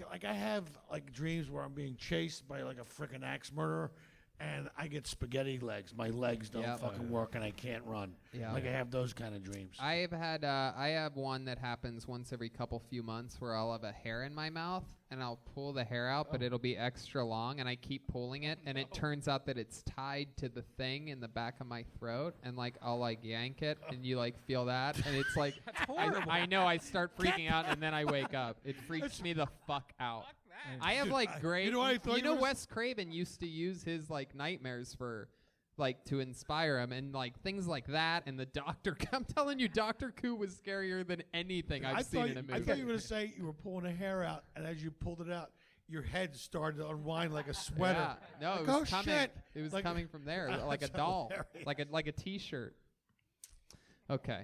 like I have like dreams where I'm being chased by like a freaking axe murderer, and I get spaghetti legs. My legs don't fucking work, and I can't run. Yeah. Like I have those kind of dreams. I have one that happens once every few months where I'll have a hair in my mouth and I'll pull the hair out, but it'll be extra long, and I keep pulling it, and it turns out that it's tied to the thing in the back of my throat, and like I'll like yank it, and you like feel that, and it's like That's horrible. I know, I start freaking out, and then I wake up. It freaks me the fuck out. Fuck that. I have like great. you know what I thought you were- Wes Craven used to use his like nightmares for. Like to inspire him, and like things like that, and the Doctor. I'm telling you, Doctor Who was scarier than anything I've seen in a movie. I thought you were going to say you were pulling a hair out, and as you pulled it out, your head started to unwind like a sweater. Yeah. No, like, it was oh, coming. shit. It was Like- coming from there, like a That's doll, hilarious. like a T-shirt. Okay.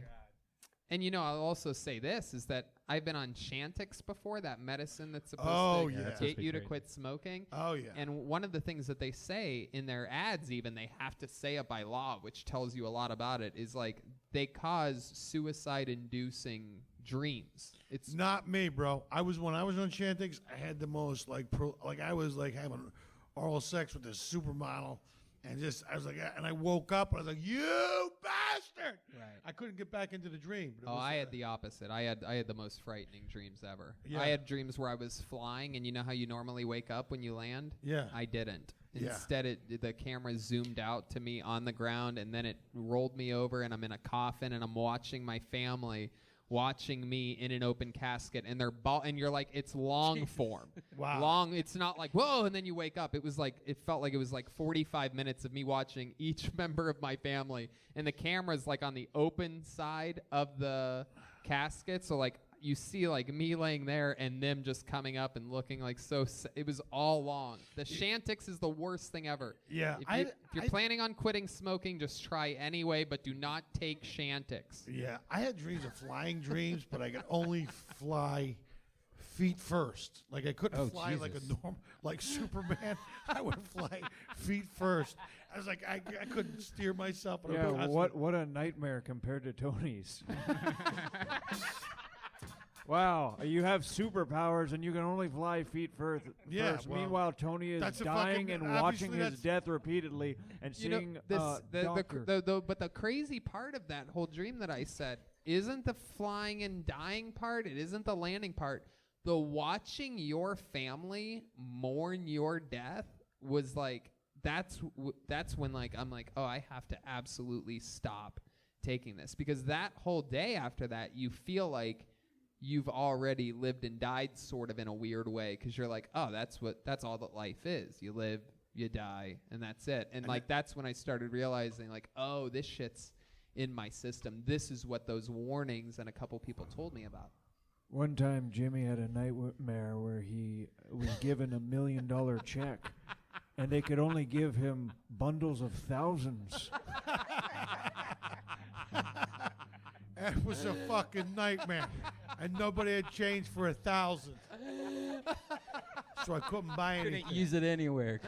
And I'll also say this is that I've been on Chantix before, that medicine that's supposed to that's get you to quit smoking. Oh, yeah. And one of the things that they say in their ads, even they have to say it by law, which tells you a lot about it, is like they cause suicide-inducing dreams. It's Not me, bro. When I was on Chantix, I had the most I was like having oral sex with this supermodel, and I was like, and I woke up and I was like, you bastard! Right. I couldn't get back into the dream. But it Oh, was, I had the opposite. I had the most frightening dreams ever. Yeah. I had dreams where I was flying, and you know how you normally wake up when you land? Yeah. I didn't. Yeah. Instead, the camera zoomed out to me on the ground, and then it rolled me over, and I'm in a coffin, and I'm watching my family watching me in an open casket, and and you're like, it's long form. Wow. Long. It's not like, whoa, and then you wake up. It felt like it was like 45 minutes of me watching each member of my family, and the camera's like on the open side of the casket, so like you see like me laying there and them just coming up and looking like it was all long. The Chantix is the worst thing ever. Yeah, If you're planning on quitting smoking, just try anyway, but do not take Chantix. Yeah, I had dreams of flying dreams, but I could only fly feet first. Like I couldn't fly like a normal, like Superman. I would fly feet first. I was like, I couldn't steer myself. And Yeah, what a nightmare compared to Tony's. Wow, you have superpowers and you can only fly feet first. Yeah, well, Meanwhile, Tony is that's a dying fucking- and watching obviously his that's- death repeatedly and seeing doctor. But the crazy part of that whole dream that I said isn't the flying and dying part. It isn't the landing part. The watching your family mourn your death was like that's when like I'm like, oh, I have to absolutely stop taking this, because that whole day after that you feel like you've already lived and died sort of in a weird way, because you're like, oh, that's all that life is. You live, you die, and that's it. And like that's when I started realizing like, oh, this shit's in my system. This is what those warnings and a couple people told me about. One time, Jimmy had a nightmare where he was given $1 million check, and they could only give him bundles of thousands. It was a fucking nightmare, and nobody had change for 1,000. So I couldn't buy anything. Couldn't use it anywhere.